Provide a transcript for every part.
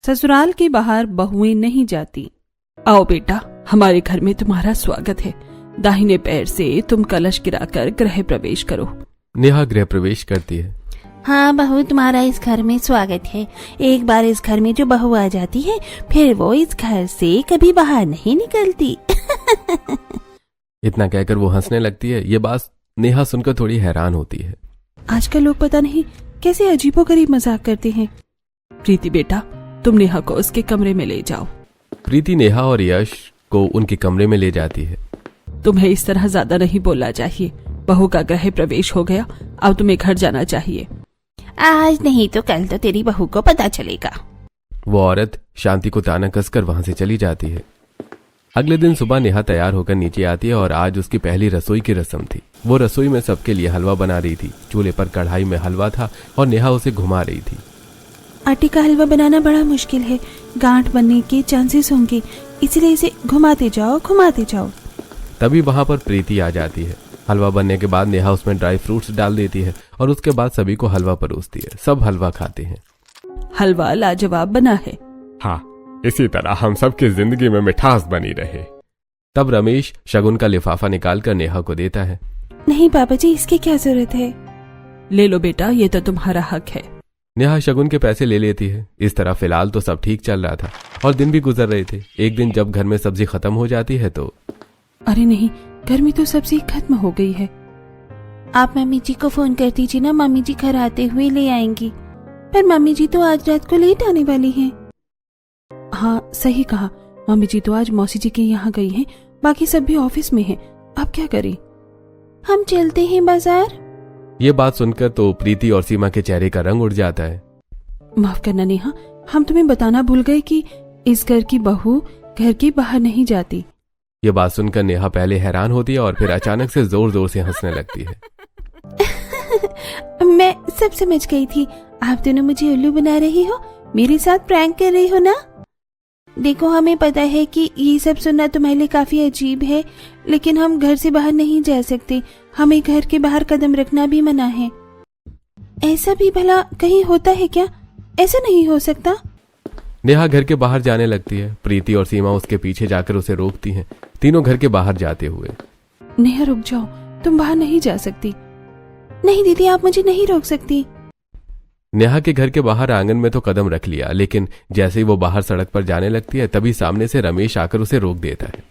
ससुराल के बाहर बहुएं नहीं जाती। आओ बेटा, हमारे घर में तुम्हारा स्वागत है। दाहिने पैर से तुम कलश गिराकर गृह प्रवेश करो। नेहा गृह प्रवेश करती है। हाँ बहू, तुम्हारा इस घर में स्वागत है। एक बार इस घर में जो बहू आ जाती है फिर वो इस घर से कभी बाहर नहीं निकलती। इतना कहकर वो हंसने लगती है। ये बात नेहा सुनकर थोड़ी हैरान होती है। आजकल लोग पता नहीं कैसे अजीबोगरीब मजाक करते हैं। प्रीति बेटा, तुम नेहा को उसके कमरे में ले जाओ। प्रीति नेहा और यश को उनके कमरे में ले जाती है। तुम्हें इस तरह ज्यादा नहीं बोलना चाहिए। बहू का गृह प्रवेश हो गया, अब तुम्हें घर जाना चाहिए। आज नहीं तो कल तो तेरी बहू को पता चलेगा। वो औरत शांति को ताना कसकर वहां से चली जाती है। अगले दिन सुबह नेहा तैयार होकर नीचे आती है और आज उसकी पहली रसोई की रस्म थी। वो रसोई में सबके लिए हलवा बना रही थी। चूल्हे पर कढ़ाई में हलवा था और नेहा उसे घुमा रही थी। आटे का हलवा बनाना बड़ा मुश्किल है, गांठ बनने के चांसेस होंगे, इसलिए इसे घुमाते जाओ। तभी वहां पर प्रीति आ जाती है। हलवा बनने के बाद नेहा उसमें ड्राई फ्रूट्स डाल देती है और उसके बाद सभी को हलवा परोसती है। सब हलवा खाते हैं। हलवा लाजवाब बना है। हाँ, इसी तरह हम सबकी जिंदगी में मिठास बनी रहे। तब रमेश शगुन का लिफाफा निकालकर नेहा को देता है। नहीं पापा जी, इसकी क्या जरूरत है। ले लो बेटा, ये तो तुम्हारा हक है। नेहा शगुन के पैसे ले लेती है। इस तरह फिलहाल तो सब ठीक चल रहा था और दिन भी गुजर रहे थे। एक दिन जब घर में सब्जी खत्म हो जाती है तो अरे नहीं, घर में तो सब्जी खत्म हो गई है। आप मम्मी जी को फोन कर दीजिए ना, मम्मी जी घर आते हुए ले आएंगी। पर मम्मी जी तो आज रात को लेट आने वाली हैं। हाँ सही कहा, मम्मी जी तो आज मौसी जी के यहाँ गई हैं, बाकी सब भी ऑफिस में हैं। अब क्या करें। हम चलते हैं बाजार। ये बात सुनकर तो प्रीति और सीमा के चेहरे का रंग उड़ जाता है। माफ करना नेहा, हम तुम्हें बताना भूल गए कि इस घर की बहू घर के बाहर नहीं जाती। ये बात सुनकर नेहा पहले हैरान होती है और फिर अचानक से जोर जोर से हंसने लगती है। मैं सब समझ गई थी। आप दोनों मुझे उल्लू बना रही हो, मेरे साथ प्रैंक कर रही हो ना। देखो, हमें पता है कि ये सब सुनना तुम्हारे लिए काफी अजीब है, लेकिन हम घर से बाहर नहीं जा सकते। हमें घर के बाहर कदम रखना भी मना है। ऐसा भी भला कहीं होता है क्या? ऐसा नहीं हो सकता। नेहा घर के बाहर जाने लगती है। प्रीति और सीमा उसके पीछे जाकर उसे रोकती हैं। तीनों घर के बाहर जाते हुए। नेहा रुक जाओ, तुम बाहर नहीं जा सकती। नहीं दीदी, आप मुझे नहीं रोक सकती। नेहा के घर के बाहर आंगन में तो कदम रख लिया, लेकिन जैसे ही वो बाहर सड़क पर जाने लगती है तभी सामने से रमेश आकर उसे रोक देता है।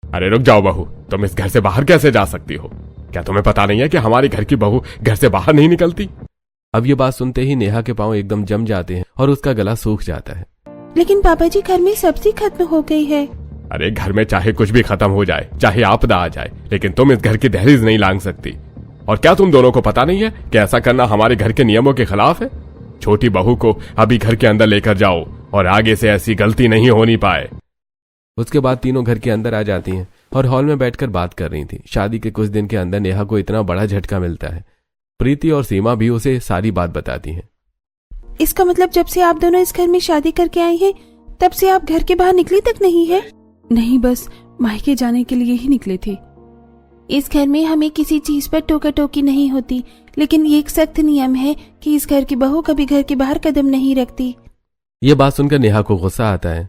अरे रुक जाओ बहू, तुम इस घर से बाहर कैसे जा सकती हो? क्या तुम्हें पता नहीं है कि हमारी घर की बहू घर से बाहर नहीं निकलती? अब ये बात सुनते ही नेहा के पांव एकदम जम जाते हैं और उसका गला सूख जाता है। लेकिन पापा जी, घर में सब्जी खत्म हो गई है। अरे घर में चाहे कुछ भी खत्म हो जाए, चाहे आपदा आ जाए, लेकिन तुम इस घर की दहलीज नहीं लांघ सकती। और क्या तुम दोनों को पता नहीं है कि ऐसा करना हमारे घर के नियमों के खिलाफ है? छोटी बहू को अभी घर के अंदर लेकर जाओ और आगे से ऐसी गलती नहीं होनी पाए। उसके बाद तीनों घर के अंदर आ जाती हैं और हॉल में बैठकर बात कर रही थी। शादी के कुछ दिन के अंदर नेहा को इतना बड़ा झटका मिलता है। प्रीति और सीमा भी उसे सारी बात बताती हैं। इसका मतलब जब से आप दोनों इस घर में शादी करके आई हैं, तब से आप घर के बाहर निकली तक नहीं है? नहीं, बस मायके जाने के लिए ही निकले थे। इस घर में हमें किसी चीज पर टोका टोकी नहीं होती, लेकिन ये एक सख्त नियम है कि इस घर की बहू कभी घर के बाहर कदम नहीं रखती। ये बात सुनकर नेहा को गुस्सा आता है।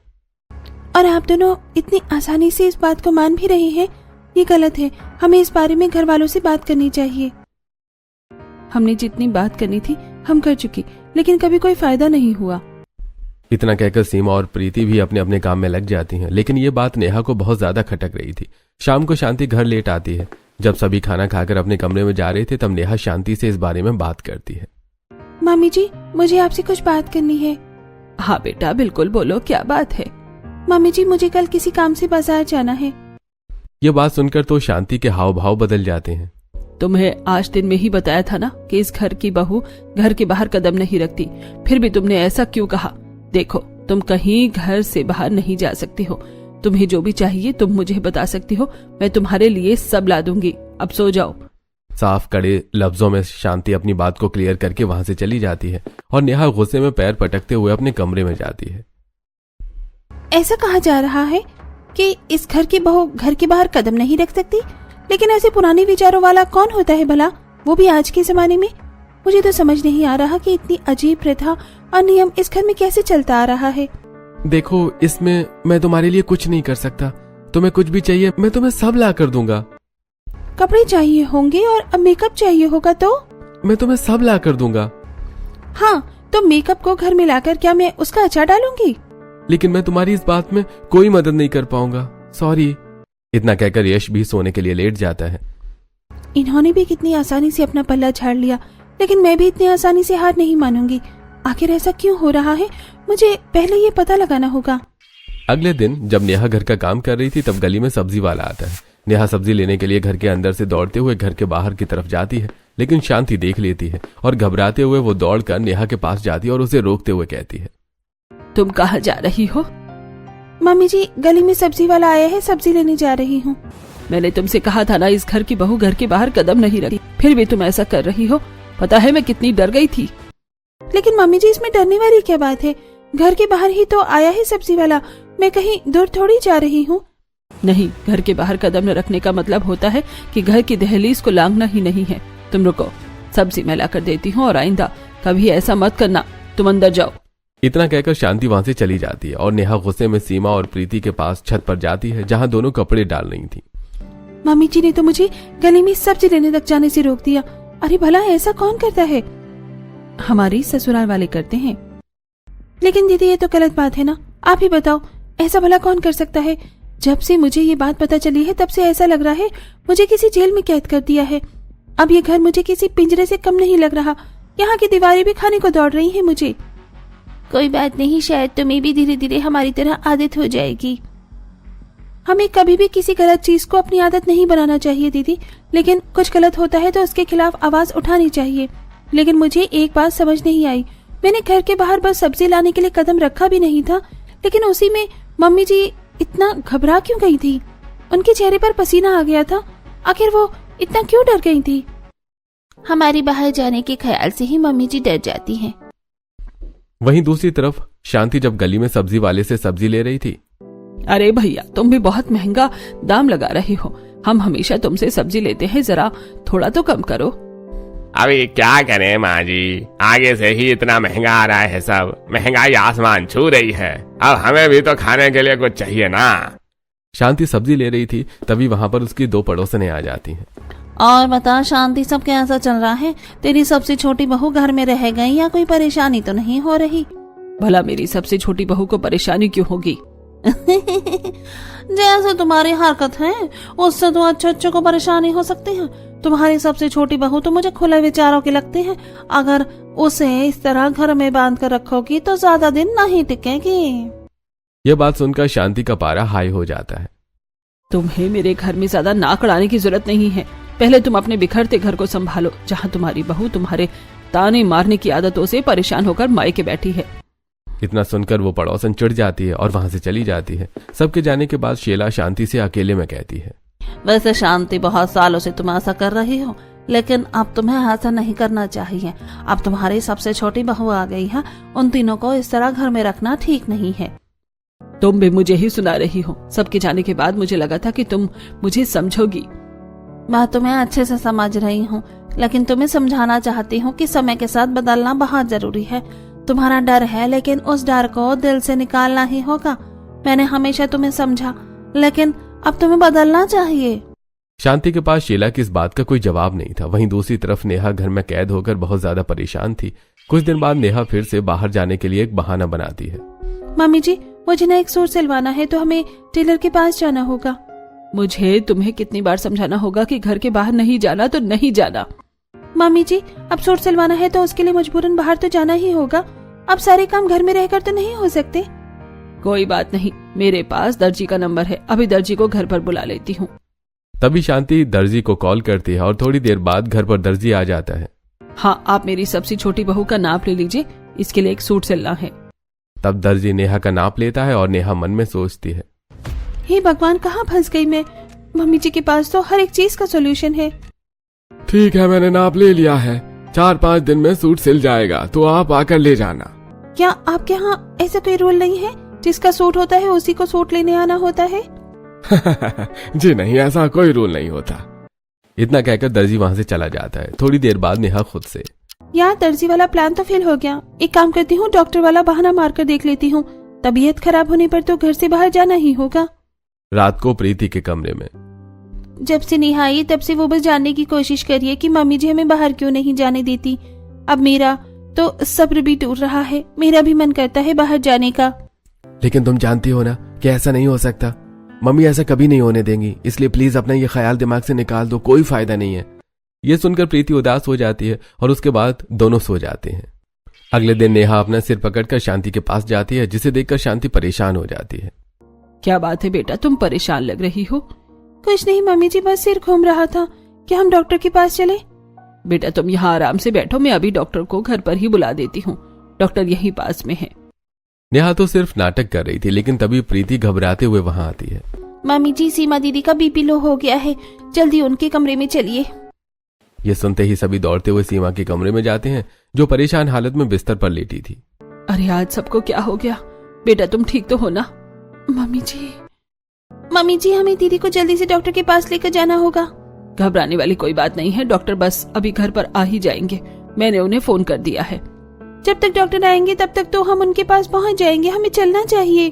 और आप दोनों इतनी आसानी से इस बात को मान भी रहे हैं, ये गलत है। हमें इस बारे में घर वालों से बात करनी चाहिए। हमने जितनी बात करनी थी हम कर चुकी, लेकिन कभी कोई फायदा नहीं हुआ। इतना कहकर सीमा और प्रीति भी अपने अपने काम में लग जाती हैं, लेकिन ये बात नेहा को बहुत ज्यादा खटक रही थी। शाम को शांति घर लेट आती है। जब सभी खाना खाकर अपने कमरे में जा रहे थे तब नेहा शांति से इस बारे में बात करती है। मम्मी जी, मुझे आपसे कुछ बात करनी है। हाँ बेटा, बिल्कुल बोलो, क्या बात है। मम्मी जी, मुझे कल किसी काम से बाजार जाना है। ये बात सुनकर तो शांति के हाव भाव बदल जाते हैं। तुम्हें आज दिन में ही बताया था ना कि इस घर की बहू घर के बाहर कदम नहीं रखती, फिर भी तुमने ऐसा क्यों कहा? देखो, तुम कहीं घर से बाहर नहीं जा सकती हो। तुम्हें जो भी चाहिए तुम मुझे बता सकती हो, मैं तुम्हारे लिए सब ला दूंगी। अब सो जाओ। साफ कड़े लफ्जों में शांति अपनी बात को क्लियर करके वहां से चली जाती है और नेहा गुस्से में पैर पटकते हुए अपने कमरे में जाती है। ऐसा कहा जा रहा है कि इस घर की बहू घर के बाहर कदम नहीं रख सकती, लेकिन ऐसे पुराने विचारों वाला कौन होता है भला, वो भी आज के जमाने में? मुझे तो समझ नहीं आ रहा कि इतनी अजीब प्रथा और नियम इस घर में कैसे चलता आ रहा है। देखो, इसमें मैं तुम्हारे लिए कुछ नहीं कर सकता। तुम्हें कुछ भी चाहिए मैं तुम्हें सब ला कर दूंगा। कपड़े चाहिए होंगे और मेकअप चाहिए होगा तो? मैं तुम्हें सब ला कर दूंगा। हाँ, तो मेकअप को घर में लाकर क्या मैं उसका अचार डालूंगी? लेकिन मैं तुम्हारी इस बात में कोई मदद नहीं कर पाऊंगा, सॉरी। इतना कहकर यश भी सोने के लिए लेट जाता है। इन्होंने भी कितनी आसानी से अपना पल्ला झाड़ लिया, लेकिन मैं भी इतनी आसानी से हार नहीं मानूंगी। आखिर ऐसा क्यों हो रहा है, मुझे पहले ये पता लगाना होगा। अगले दिन जब नेहा घर का काम कर रही थी तब गली में सब्जी वाला आता है। नेहा सब्जी लेने के लिए घर के अंदर से दौड़ते हुए घर के बाहर की तरफ जाती है, लेकिन शांति देख लेती है और घबराते हुए वो दौड़कर नेहा के पास जाती है और उसे रोकते हुए कहती है, तुम कहाँ जा रही हो? मम्मी जी, गली में सब्जी वाला आया है, सब्जी लेने जा रही हूँ। मैंने तुमसे कहा था ना, इस घर की बहू घर के बाहर कदम नहीं रखती, फिर भी तुम ऐसा कर रही हो। पता है मैं कितनी डर गई थी। लेकिन मम्मी जी, इसमें डरने वाली क्या बात है? घर के बाहर ही तो आया है सब्जी वाला, मैं कहीं दूर थोड़ी जा रही हूँ। नहीं, घर के बाहर कदम न रखने का मतलब होता है कि घर की दहलीज को लांघना ही नहीं है। तुम रुको, सब्जी मैं लाकर देती हूँ और आइंदा कभी ऐसा मत करना। तुम अंदर जाओ। इतना कहकर शांति वहां से चली जाती है और नेहा गुस्से में सीमा और प्रीति के पास छत पर जाती है जहां दोनों कपड़े डाल रही थी। मम्मी जी ने तो मुझे गली में सब्जी लेने तक जाने से रोक दिया। अरे भला ऐसा कौन करता है? हमारी ससुराल वाले करते हैं। लेकिन दीदी, ये तो गलत बात है ना। आप ही बताओ, ऐसा भला कौन कर सकता है? जब से मुझे ये बात पता चली है तब से ऐसा लग रहा है मुझे किसी जेल में कैद कर दिया है। अब ये घर मुझे किसी पिंजरे से कम नहीं लग रहा। यहाँ की दीवारें भी खाने को दौड़ रही हैं मुझे। कोई बात नहीं, शायद तुम्हें भी धीरे धीरे हमारी तरह आदत हो जाएगी। हमें कभी भी किसी गलत चीज को अपनी आदत नहीं बनाना चाहिए दीदी, लेकिन कुछ गलत होता है तो उसके खिलाफ आवाज उठानी चाहिए। लेकिन मुझे एक बात समझ नहीं आई, मैंने घर के बाहर बस सब्जी लाने के लिए कदम रखा भी नहीं था, लेकिन उसी में मम्मी जी इतना घबरा क्यों गई थी? उनके चेहरे पर पसीना आ गया था। आखिर वो इतना क्यों डर गई थी? हमारी बाहर जाने के ख्याल से ही मम्मी जी डर जाती हैं। वहीं दूसरी तरफ शांति जब गली में सब्जी वाले से सब्जी ले रही थी। अरे भैया, तुम भी बहुत महंगा दाम लगा रहे हो। हम हमेशा तुमसे सब्जी लेते हैं, जरा थोड़ा तो कम करो। अभी क्या करें माँ जी, आगे से ही इतना महंगा आ रहा है सब। महंगाई आसमान छू रही है, अब हमें भी तो खाने के लिए कुछ चाहिए ना। शांति सब्जी ले रही थी तभी वहां पर उसकी दो पड़ोसनें आ जाती हैं। और बता शांति, सब कैसा चल रहा है? तेरी सबसे छोटी बहू घर में रह गई या कोई परेशानी तो नहीं हो रही? भला मेरी सबसे छोटी बहू को परेशानी क्यों होगी? जैसे तुम्हारी हरकत है उससे तो अच्छे को परेशानी हो सकती है। तुम्हारी सबसे छोटी बहू तो मुझे खुले विचारों की लगती है। अगर उसे इस तरह घर में बांध कर रखोगी तो ज्यादा दिन नहीं टिकेगी। यह बात सुनकर शांति का पारा हाई हो जाता है। तुम्हें मेरे घर में ज्यादा नाक अड़ाने की जरूरत नहीं है। पहले तुम अपने बिखरते घर को संभालो, जहाँ तुम्हारी बहू तुम्हारे ताने मारने की आदतों से परेशान होकर मायके बैठी है। इतना सुनकर वो पड़ोसन चिढ़ जाती है और वहां से चली जाती है। सबके जाने के बाद शीला शांति से अकेले में कहती है, वैसे शांति, बहुत सालों से तुम ऐसा कर रही हो, लेकिन अब तुम्हें ऐसा नहीं करना चाहिए। अब तुम्हारी सबसे छोटी बहू आ गई है, उन तीनों को इस तरह घर में रखना ठीक नहीं है। तुम भी मुझे ही सुना रही हो। सबके जाने के बाद मुझे लगा था कि तुम मुझे समझोगी। मैं तुम्हें अच्छे से समझ रही हूँ, लेकिन तुम्हें समझाना चाहती हूँ कि समय के साथ बदलना बहुत जरूरी है। तुम्हारा डर है, लेकिन उस डर को दिल से निकालना ही होगा। मैंने हमेशा तुम्हें समझा, लेकिन अब तुम्हें बदलना चाहिए। शांति के पास शीला की इस बात का कोई जवाब नहीं था। वहीं दूसरी तरफ नेहा घर में कैद होकर बहुत ज्यादा परेशान थी। कुछ दिन बाद नेहा फिर से बाहर जाने के लिए एक बहाना बनाती है। मम्मी जी, मुझे ना एक सूट सिलवाना है, तो हमें टेलर के पास जाना होगा। मुझे तुम्हें कितनी बार समझाना होगा कि घर के बाहर नहीं जाना तो नहीं जाना। मम्मी जी, अब सूट सिलवाना है तो उसके लिए मजबूरन बाहर तो जाना ही होगा। अब सारे काम घर में रहकर तो नहीं हो सकते। कोई बात नहीं, मेरे पास दर्जी का नंबर है, अभी दर्जी को घर पर बुला लेती हूँ। तभी शांति दर्जी को कॉल करती है और थोड़ी देर बाद घर पर दर्जी आ जाता है। हाँ, आप मेरी सबसे छोटी बहू का नाप ले लीजिए, इसके लिए एक सूट सिलना है। तब दर्जी नेहा का नाप लेता है और नेहा मन में सोचती है, हे भगवान, कहाँ फंस गई मैं? मम्मी जी के पास तो हर एक चीज का सोल्यूशन है। ठीक है, मैंने नाप ले लिया है। 4-5 दिन में सूट सिल जाएगा, तो आप आकर ले जाना। क्या आपके यहाँ ऐसा कोई रूल नहीं है? जिसका सूट होता है उसी को सूट लेने आना होता है? जी नहीं, ऐसा कोई रूल नहीं होता। इतना कहकर दर्जी वहां से चला जाता है। थोड़ी देर बाद नेहा खुद से, यार दर्जी वाला प्लान तो फेल हो गया। एक काम करती हूँ, डॉक्टर वाला बहाना मारकर देख लेती हूँ। तबीयत खराब होने पर तो घर से बाहर जाना ही होगा। रात को प्रीति के कमरे में जब से नेहा आई तब से वो बस जानने की कोशिश करी है कि मम्मी जी हमें बाहर क्यों नहीं जाने देती। अब मेरा तो सब्र भी टूट रहा है, मेरा भी मन करता है बाहर जाने का। लेकिन तुम जानती हो ना कि ऐसा नहीं हो सकता। मम्मी ऐसा कभी नहीं होने देंगी, इसलिए प्लीज अपना ये ख्याल दिमाग से निकाल दो, कोई फायदा नहीं है। ये सुनकर प्रीति उदास हो जाती है और उसके बाद दोनों सो जाते हैं। अगले दिन नेहा अपना सिर पकड़कर शांति के पास जाती है, जिसे देखकर शांति परेशान हो जाती है। क्या बात है बेटा, तुम परेशान लग रही हो? कुछ नहीं मम्मी जी, बस सिर घूम रहा था। क्या हम डॉक्टर के पास चले? बेटा तुम यहाँ आराम से बैठो, मैं अभी डॉक्टर को घर पर ही बुला देती हूँ। डॉक्टर यहीं पास में है। नेहा तो सिर्फ नाटक कर रही थी, लेकिन तभी प्रीति घबराते हुए वहां आती है। मम्मी जी, सीमा दीदी का बीपी लो हो गया है, जल्दी उनके कमरे में चलिए। ये सुनते ही सभी दौड़ते हुए सीमा के कमरे में जाते हैं, जो परेशान हालत में बिस्तर पर लेटी थी। अरे आज सबको क्या हो गया? बेटा तुम ठीक तो हो ना? मम्मी जी हमें दीदी को जल्दी से डॉक्टर के पास लेकर जाना होगा। घबराने वाली कोई बात नहीं है, डॉक्टर बस अभी घर पर आ ही जाएंगे। मैंने उन्हें फोन कर दिया है। जब तक डॉक्टर आएंगे तब तक तो हम उनके पास पहुंच जाएंगे, हमें चलना चाहिए।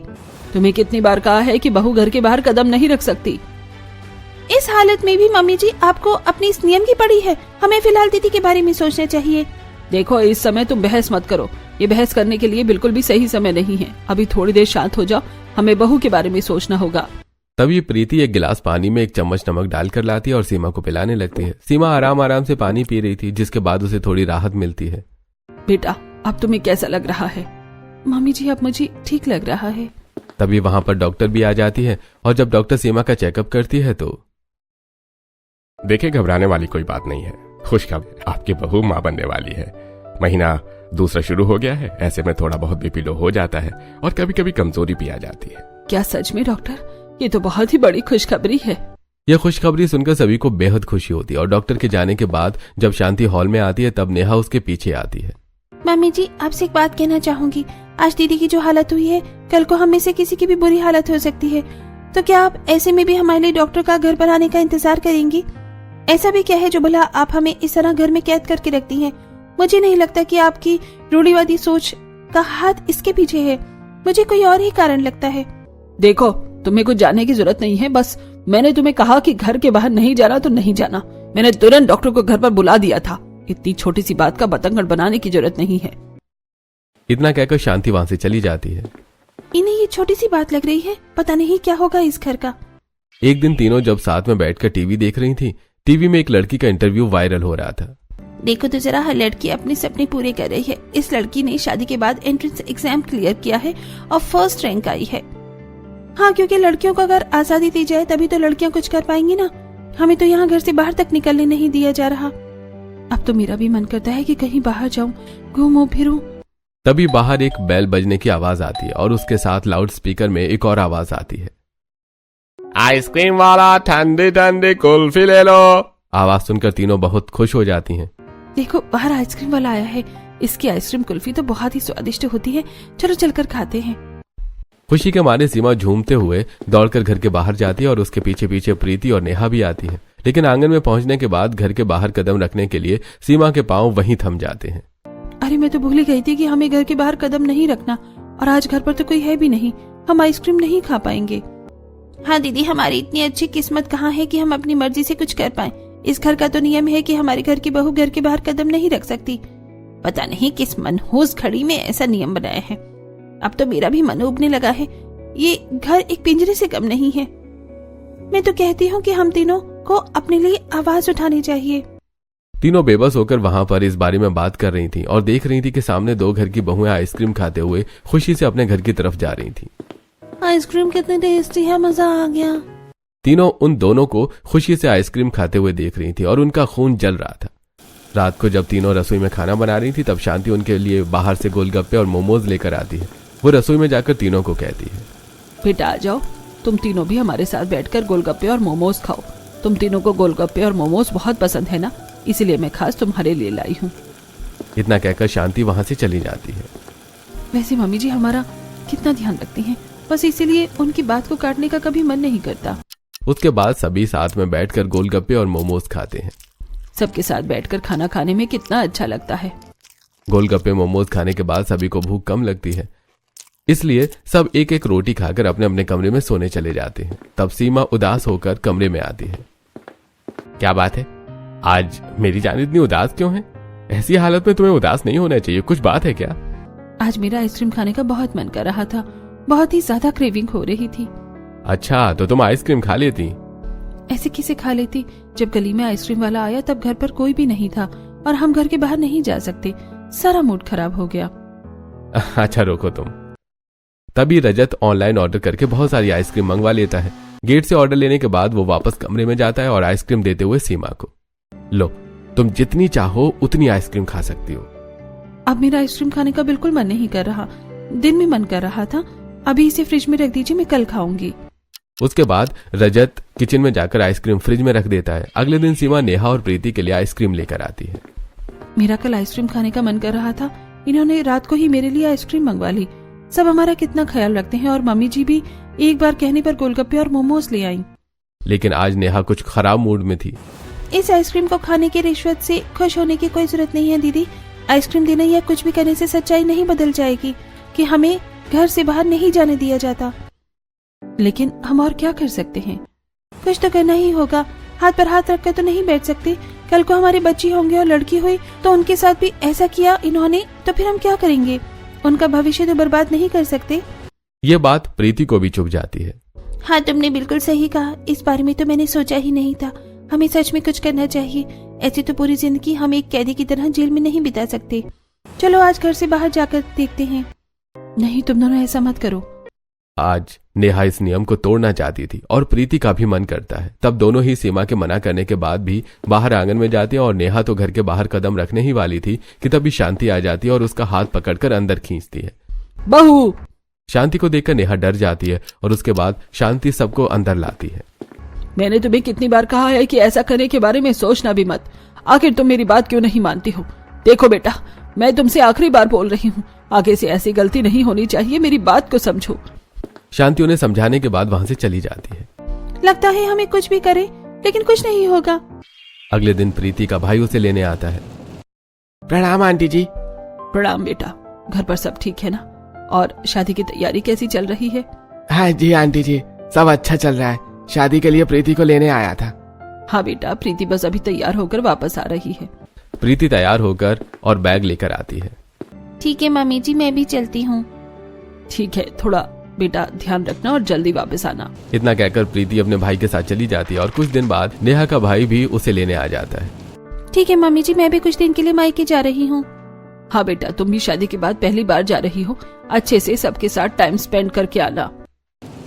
तुम्हें कितनी बार कहा है कि बहू घर के बाहर कदम नहीं रख सकती। इस हालत में भी मम्मी जी आपको अपनी इस नियम की पड़ी है, हमें फिलहाल दीदी के बारे में सोचना चाहिए। देखो इस समय तुम बहस मत करो, ये बहस करने के लिए बिल्कुल भी सही समय नहीं है। अभी थोड़ी देर शांत हो जाओ, हमें बहू के बारे में सोचना होगा। तभी प्रीति एक गिलास पानी में 1 चम्मच नमक डालकर लाती है और सीमा को पिलाने लगती है। सीमा आराम आराम से पानी पी रही थी, जिसके बाद उसे थोड़ी राहत मिलती है। बेटा अब तुम्हें कैसा लग रहा है? मम्मी जी अब मुझे ठीक लग रहा है। तभी वहां पर डॉक्टर भी आ जाती है और जब डॉक्टर सीमा का चेकअप करती है तो देखिए, घबराने वाली कोई बात नहीं है। खुशखबरी, आपकी बहू मां बनने वाली है। महीना दूसरा शुरू हो गया है, ऐसे में थोड़ा बहुत बीपी लो हो जाता है और कभी कभी कमजोरी भी आ जाती है। क्या सच में डॉक्टर? ये तो बहुत ही बड़ी खुशखबरी है। यह खुशखबरी सुनकर सभी को बेहद खुशी होती है और डॉक्टर के जाने के बाद जब शांति हॉल में आती है तब नेहा उसके पीछे आती है। मम्मी जी आपसे एक बात कहना चाहूंगी। आज दीदी की जो हालत हुई है, कल को हम में से किसी की भी बुरी हालत हो सकती है। तो क्या आप ऐसे में भी हमारे लिए डॉक्टर का घर पर आने का इंतजार करेंगी? ऐसा भी क्या है जो भला आप हमें इस तरह घर में कैद करके रखती हैं? मुझे नहीं लगता कि आपकी रूढ़िवादी सोच का हाथ इसके पीछे है, मुझे कोई और ही कारण लगता है। देखो तुम्हें कुछ जानने की जरूरत नहीं है, बस मैंने तुम्हें कहा कि घर के बाहर नहीं जाना तो नहीं जाना। मैंने तुरंत डॉक्टर को घर पर बुला दिया था। इतनी छोटी सी बात का बतंगड़ बनाने की जरूरत नहीं है। इतना कहकर शांति वहां से चली जाती है। इन्हें ये छोटी सी बात लग रही है, पता नहीं क्या होगा इस घर का। एक दिन तीनों जब साथ में बैठकर टीवी देख रही थी, टीवी में एक लड़की का इंटरव्यू वायरल हो रहा था। देखो तो जरा, हर लड़की अपने सपने पूरे कर रही है। इस लड़की ने शादी के बाद एंट्रेंस एग्जाम क्लियर किया है और फर्स्ट रैंक आई है। हाँ, क्योंकि लड़कियों को अगर आजादी दी जाए तभी तो लड़कियां कुछ कर पाएंगी ना। हमें तो यहाँ घर से बाहर तक निकलने नहीं दिया जा रहा। अब तो मेरा भी मन करता है कि कहीं बाहर जाऊं, घूमूं फिरूं। तभी बाहर एक बेल बजने की आवाज आती है और उसके साथ लाउड स्पीकर में एक और आवाज आती है, आइसक्रीम वाला ठंडी ठंडी कुल्फी ले लो। आवाज सुनकर तीनों बहुत खुश हो जाती हैं। देखो बाहर आइसक्रीम वाला आया है, इसकी आइसक्रीम कुल्फी तो बहुत ही स्वादिष्ट होती है, चलो चलकर खाते हैं। खुशी के मारे सीमा झूमते हुए दौड़कर घर के बाहर जाती है और उसके पीछे पीछे प्रीति और नेहा भी आती है। लेकिन आंगन में पहुंचने के बाद घर के बाहर कदम रखने के लिए सीमा के पांव वहीं थम जाते हैं। अरे मैं तो भूल ही गई थी कि हमें घर के बाहर कदम नहीं रखना, और आज घर पर तो कोई है भी नहीं, हम आइसक्रीम नहीं खा पाएंगे। हाँ दीदी, हमारी इतनी अच्छी किस्मत कहाँ है कि हम अपनी मर्जी से कुछ कर पाएं। इस घर का तो नियम है कि हमारे घर की बहू घर के बाहर कदम नहीं रख सकती। पता नहीं किस मनहूस घड़ी में ऐसा नियम बनाया है। अब तो मेरा भी मन उबने लगा है। ये घर एक पिंजरे से कम नहीं है। मैं तो कहती हूँ कि हम तीनों को अपने लिए आवाज उठानी चाहिए। तीनों बेबस होकर वहां पर इस बारे में बात कर रही थी और देख रही थी कि सामने 2 घर की बहुएं आइसक्रीम खाते हुए खुशी से अपने घर की तरफ जा रही थी। आइसक्रीम कितनी टेस्टी है, मजा आ गया। तीनों उन दोनों को खुशी से आइसक्रीम खाते हुए देख रही थी और उनका खून जल रहा था। रात को जब तीनों रसोई में खाना बना रही थी तब शांति उनके लिए बाहर से गोलगप्पे और मोमोज लेकर आती है। वो रसोई में जाकर तीनों को कहती है, बेटा आ जाओ, तुम तीनों भी हमारे साथ बैठकर गोलगप्पे और मोमोज खाओ। तुम तीनों को गोलगप्पे और मोमोज बहुत पसंद है ना, इसीलिए मैं खास तुम्हारे लिए लाई हूँ। इतना कहकर शांति वहां से चली जाती है। वैसे मम्मी जी हमारा कितना ध्यान रखती हैं, बस इसीलिए उनकी बात को काटने का कभी मन नहीं करता। उसके बाद सभी साथ में बैठकर गोलगप्पे और मोमोज खाते हैं। सबके साथ बैठकर खाना खाने में कितना अच्छा लगता है। गोलगप्पे मोमोज खाने के बाद सभी को भूख कम लगती है, इसलिए सब एक एक रोटी खाकर अपने अपने कमरे में सोने चले जाते हैं। तब सीमा उदास होकर कमरे में आती है। क्या बात है, आज मेरी जान इतनी उदास क्यों है? ऐसी हालत में तुम्हें उदास नहीं होना चाहिए, कुछ बात है क्या? आज मेरा आइसक्रीम खाने का बहुत मन कर रहा था, बहुत ही ज्यादा क्रेविंग हो रही थी। अच्छा, तो तुम आइसक्रीम खा लेती? ऐसे कैसे खा लेती? जब गली में आइसक्रीम वाला आया तब घर पर कोई भी नहीं था और हम घर के बाहर नहीं जा सकते। सारा मूड खराब हो गया। अच्छा रोको तुम। तभी रजत ऑनलाइन ऑर्डर करके बहुत सारी आइसक्रीम मंगवा लेता है। गेट से ऑर्डर लेने के बाद वो वापस कमरे में जाता है और आइसक्रीम देते हुए सीमा को, लो तुम जितनी चाहो उतनी आइसक्रीम खा सकती हो। अब मेरा आइसक्रीम खाने का बिल्कुल मन नहीं कर रहा। दिन में मन कर रहा था। अभी इसे फ्रिज में रख दीजिए, मैं कल खाऊंगी। उसके बाद रजत किचन में जाकर आइसक्रीम फ्रिज में रख देता है। अगले दिन सीमा नेहा और प्रीति के लिए आइसक्रीम लेकर आती है। मेरा कल आइसक्रीम खाने का मन कर रहा था, इन्होंने रात को ही मेरे लिए आइसक्रीम मंगवा ली। सब हमारा कितना ख्याल रखते हैं और मम्मी जी भी एक बार कहने पर गोलगप्पे और मोमोज ले आई। लेकिन आज नेहा कुछ खराब मूड में थी। इस आइसक्रीम को खाने की रिश्वत से खुश होने की कोई जरूरत नहीं है दीदी। आइसक्रीम देने या कुछ भी करने से सच्चाई नहीं बदल जाएगी कि हमें घर से बाहर नहीं जाने दिया जाता। लेकिन हम और क्या कर सकते हैं? कुछ तो करना ही होगा। हाथ पर हाथ रखकर तो नहीं बैठ सकते। कल को हमारे बच्ची होंगे और लड़की हुई तो उनके साथ भी ऐसा किया इन्होंने तो फिर हम क्या करेंगे? उनका भविष्य तो बर्बाद नहीं कर सकते। ये बात प्रीति को भी चुभ जाती है। हाँ, तुमने बिल्कुल सही कहा। इस बारे में तो मैंने सोचा ही नहीं था। हमें सच में कुछ करना चाहिए। ऐसी तो पूरी जिंदगी हम एक कैदी की तरह जेल में नहीं बिता सकते। चलो आज घर से बाहर जाकर देखते हैं। नहीं, तुम दोनों ऐसा मत करो। आज नेहा इस नियम को तोड़ना चाहती थी और प्रीति का भी मन करता है। तब दोनों ही सीमा के मना करने के बाद भी बाहर आंगन में जाती है और नेहा तो घर के बाहर कदम रखने ही वाली थी कि तभी शांति आ जाती है और उसका हाथ पकड़कर अंदर खींचती है। बहू! शांति को देखकर नेहा डर जाती है और उसके बाद शांति सबको अंदर लाती है। मैंने तुम्हें कितनी बार कहा है कि ऐसा करने के बारे में सोचना भी मत। आखिर तुम मेरी बात क्यों नहीं मानती हो? देखो बेटा, मैं तुमसे आखिरी बार बोल रही हूँ, आगे से ऐसी गलती नहीं होनी चाहिए। मेरी बात को समझो। शांति उन्हें समझाने के बाद वहां से चली जाती है। लगता है हमें कुछ भी करे लेकिन कुछ नहीं होगा। अगले दिन प्रीति का भाई उसे लेने आता है। प्रणाम आंटी जी। प्रणाम बेटा। घर पर सब ठीक है ना? और शादी की तैयारी कैसी चल रही है? हाँ जी आंटी जी, सब अच्छा चल रहा है। शादी के लिए प्रीति को लेने आया था। हाँ बेटा, प्रीति बस अभी तैयार होकर वापस आ रही है। प्रीति तैयार होकर और बैग लेकर आती है। ठीक है मम्मी जी, मैं भी चलती हूँ। ठीक है, थोड़ा बेटा ध्यान रखना और जल्दी वापस आना। इतना कहकर प्रीति अपने भाई के साथ चली जाती है और कुछ दिन बाद नेहा का भाई भी उसे लेने आ जाता है। ठीक है मम्मी जी, मैं भी कुछ दिन के लिए मायके जा रही हूँ। हाँ बेटा, तुम भी शादी के बाद पहली बार जा रही हो। अच्छे से सबके साथ टाइम स्पेंड करके आना।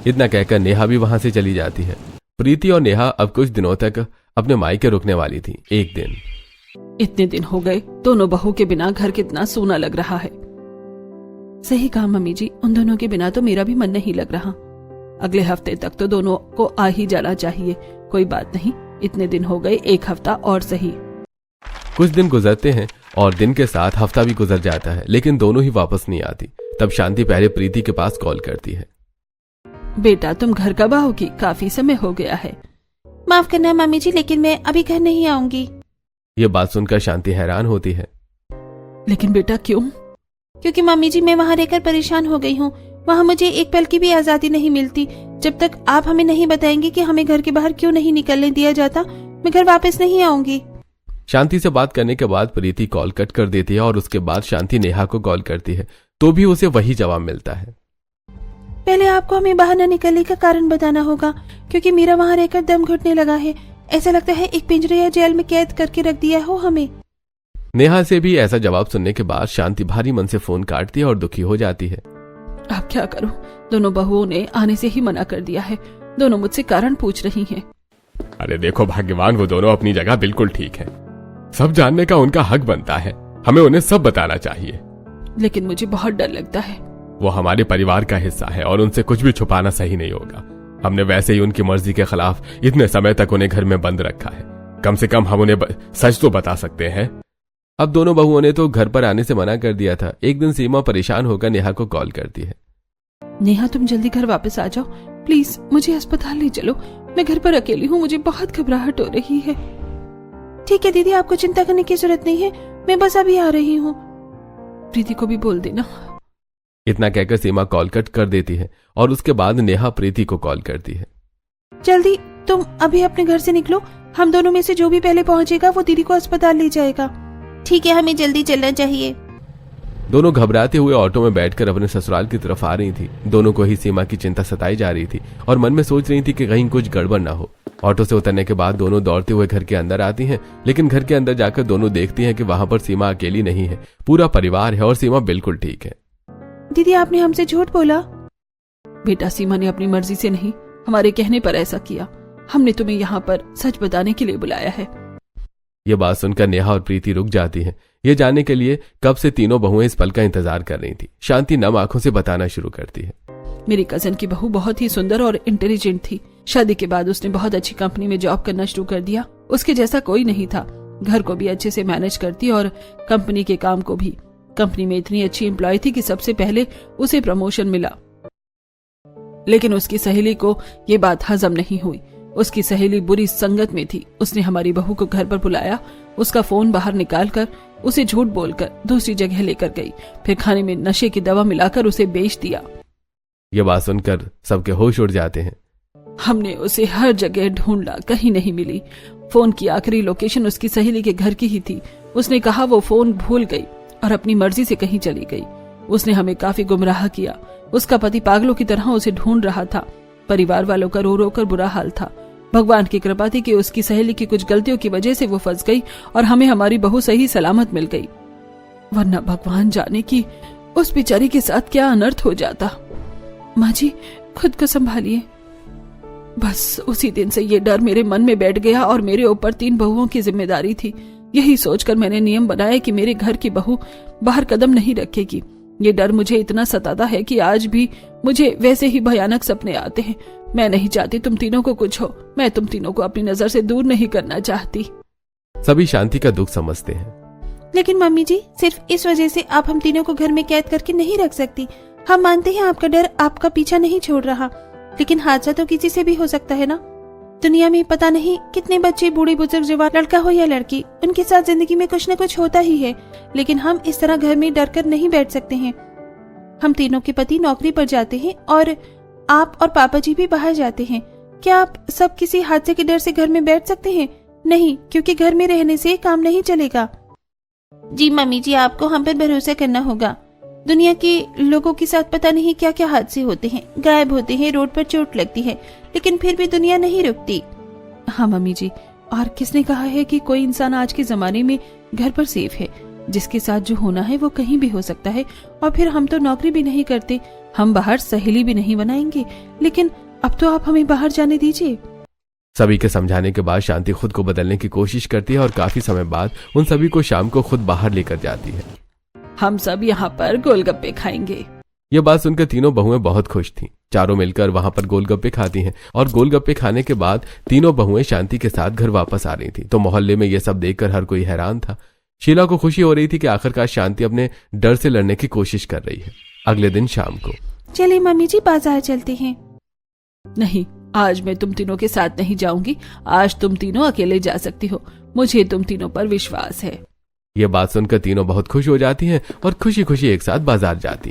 इतना कहकर नेहा भी वहां से चली जाती है। प्रीति और नेहा अब कुछ दिनों तक अपने मायके रुकने वाली थी। एक दिन, इतने दिन हो गए, दोनों बहू के बिना घर कितना सूना लग रहा है। सही कहा मम्मी जी, उन दोनों के बिना तो मेरा भी मन नहीं लग रहा। अगले हफ्ते तक तो दोनों को आ ही जाना चाहिए। कोई बात नहीं, इतने दिन हो गए, एक हफ्ता और सही। कुछ दिन गुजरते हैं और दिन के साथ हफ्ता भी गुजर जाता है, लेकिन दोनों ही वापस नहीं आती। तब शांति पहले प्रीति के पास कॉल करती है। बेटा, तुम घर कब आओगी? काफी समय हो गया है। माफ करना मम्मी जी, लेकिन मैं अभी घर नहीं आऊंगी। ये बात सुनकर शांति हैरान होती है। लेकिन बेटा क्यों? क्योंकि मम्मी जी, मैं वहाँ रहकर परेशान हो गई हूँ। वहाँ मुझे एक पल की भी आजादी नहीं मिलती। जब तक आप हमें नहीं बताएंगे कि हमें घर के बाहर क्यों नहीं निकलने दिया जाता, मैं घर वापस नहीं आऊंगी। शांति से बात करने के बाद प्रीति कॉल कट कर देती है और उसके बाद शांति नेहा को कॉल करती है, तो भी उसे वही जवाब मिलता है। पहले आपको हमें बाहर न निकलने का कारण बताना होगा, क्योंकि मेरा वहाँ रहकर दम घुटने लगा है। ऐसा लगता है एक पिंजरे या जेल में कैद करके रख दिया हो हमें। नेहा से भी ऐसा जवाब सुनने के बाद शांति भारी मन से फोन काटती है और दुखी हो जाती है। अब क्या करूं? दोनों बहुओं ने आने से ही मना कर दिया है। दोनों मुझसे कारण पूछ रही हैं। अरे देखो भाग्यवान, वो दोनों अपनी जगह बिल्कुल ठीक है। सब जानने का उनका हक बनता है। हमें उन्हें सब बताना चाहिए। लेकिन मुझे बहुत डर लगता है। वो हमारे परिवार का हिस्सा है और उनसे कुछ भी छुपाना सही नहीं होगा। हमने वैसे ही उनकी मर्जी के खिलाफ इतने समय तक उन्हें घर में बंद रखा है। कम से कम हम उन्हें सच तो बता सकते हैं। अब दोनों बहुओं ने तो घर पर आने से मना कर दिया था। एक दिन सीमा परेशान होकर नेहा को कॉल करती है। नेहा, तुम जल्दी घर वापस आ जाओ प्लीज। मुझे अस्पताल ले चलो। मैं घर पर अकेली हूँ, मुझे बहुत घबराहट हो रही है। ठीक है दीदी, आपको चिंता करने की जरूरत नहीं है। मैं बस अभी आ रही हूँ। प्रीति को भी बोल देना। इतना कहकर सीमा कॉल कट कर देती है और उसके बाद नेहा प्रीति को कॉल करती है। जल्दी तुम अभी अपने घर से निकलो, हम दोनों में से जो भी पहले पहुंचेगा वो दीदी को अस्पताल ले जाएगा। ठीक है, हमें जल्दी चलना चाहिए। दोनों घबराते हुए ऑटो में बैठकर अपने ससुराल की तरफ आ रही थी। दोनों को ही सीमा की चिंता सताई जा रही थी और मन में सोच रही थी कि कहीं कुछ गड़बड़ ना हो। ऑटो से उतरने के बाद दोनों दौड़ते हुए घर के अंदर आती हैं, लेकिन घर के अंदर जाकर दोनों देखती हैं कि वहां पर सीमा अकेली नहीं है, पूरा परिवार है और सीमा बिल्कुल ठीक है। दीदी आपने हमसे झूठ बोला। बेटा, सीमा ने अपनी मर्जी से नहीं, हमारे कहने पर ऐसा किया। हमने तुम्हें यहाँ पर सच बताने के लिए बुलाया है। ये बात सुनकर नेहा और प्रीति रुक जाती हैं, ये जानने के लिए कब से तीनों बहुएं इस पल का इंतजार कर रही थी। शांति नम आंखों से बताना शुरू करती है। मेरी कजन की बहू बहुत ही सुंदर और इंटेलिजेंट थी। शादी के बाद उसने बहुत अच्छी कंपनी में जॉब करना शुरू कर दिया। उसके जैसा कोई नहीं था। घर को भी अच्छे से मैनेज करती और कंपनी के काम को भी। कंपनी में इतनी अच्छी एम्प्लॉय थी कि सबसे पहले उसे प्रमोशन मिला। लेकिन उसकी सहेली को ये बात हजम नहीं हुई। उसकी सहेली बुरी संगत में थी। उसने हमारी बहू को घर पर बुलाया, उसका फोन बाहर निकालकर उसे झूठ बोलकर दूसरी जगह लेकर गई, फिर खाने में नशे की दवा मिलाकर उसे बेच दिया। ये बात सुनकर सबके होश उड़ जाते हैं। हमने उसे हर जगह ढूंढा, कहीं नहीं मिली। फोन की आखिरी लोकेशन उसकी सहेली के घर की ही थी। उसने कहा वो फोन भूल गई और अपनी मर्जी से कहीं चली गई। उसने हमें काफी गुमराह किया। उसका पति पागलों की तरह उसे ढूंढ रहा था। परिवार वालों का रो रो कर बुरा हाल था। भगवान की कृपा थी कि उसकी सहेली की कुछ गलतियों की वजह से वो फंस गई और हमें हमारी बहू सही सलामत मिल गई, वरना भगवान जाने की उस बेचारी के साथ क्या अनर्थ हो जाता। माँ जी, खुद को संभालिए। बस उसी दिन से ये डर मेरे मन में बैठ गया और मेरे ऊपर 3 बहुओं की जिम्मेदारी थी। यही सोचकर मैंने नियम बनाया कि मेरे घर की बहू बाहर कदम नहीं रखेगी। ये डर मुझे इतना सताता है कि आज भी मुझे वैसे ही भयानक सपने आते हैं। मैं नहीं चाहती तुम तीनों को कुछ हो। मैं तुम तीनों को अपनी नजर से दूर नहीं करना चाहती। सभी शांति का दुख समझते हैं। लेकिन मम्मी जी, सिर्फ इस वजह से आप हम तीनों को घर में कैद करके नहीं रख सकती। हम मानते हैं आपका डर आपका पीछा नहीं छोड़ रहा, लेकिन हादसा तो किसी से भी हो सकता है ना। दुनिया में पता नहीं कितने बच्चे, बूढ़े बुजुर्ग, जवान, लड़का हो या लड़की, उनके साथ जिंदगी में कुछ न कुछ होता ही है। लेकिन हम इस तरह घर में डर कर नहीं बैठ सकते हैं। हम तीनों के पति नौकरी पर जाते हैं और आप और पापा जी भी बाहर जाते हैं। क्या आप सब किसी हादसे के डर से घर में बैठ सकते हैं? नहीं, क्योंकि घर में रहने से काम नहीं चलेगा। जी मम्मी जी, आपको हम पर भरोसा करना होगा। दुनिया के लोगों के साथ पता नहीं क्या क्या हादसे होते हैं, गायब होते हैं, रोड पर चोट लगती है, लेकिन फिर भी दुनिया नहीं रुकती। हाँ मम्मी जी, और किसने कहा है कि कोई इंसान आज के जमाने में घर पर सेफ है? जिसके साथ जो होना है वो कहीं भी हो सकता है। और फिर हम तो नौकरी भी नहीं करते, हम बाहर सहेली भी नहीं बनाएंगे। लेकिन अब तो आप हमें बाहर जाने दीजिए। सभी के समझाने के बाद शांति खुद को बदलने की कोशिश करती है और काफी समय बाद उन सभी को शाम को खुद बाहर लेकर जाती है। हम सब यहाँ पर गोलगप्पे खाएंगे। ये बात सुनकर तीनों बहुएं बहुत खुश थीं। चारों मिलकर वहां पर गोलगप्पे खाती हैं और गोलगप्पे खाने के बाद तीनों बहुएं शांति के साथ घर वापस आ रही थी। तो मोहल्ले में ये सब देखकर हर कोई हैरान था। शीला को खुशी हो रही थी कि आखिरकार शांति अपने डर से लड़ने की कोशिश कर रही है। अगले दिन शाम को, चलिए मम्मी जी, बाजार चलते हैं। नहीं, आज मैं तुम तीनों के साथ नहीं जाऊंगी। आज तुम तीनों अकेले जा सकती हो। मुझे तुम तीनों पर विश्वास है। ये बात सुनकर तीनों बहुत खुश हो जाती हैं और खुशी खुशी एक साथ बाजार जाती।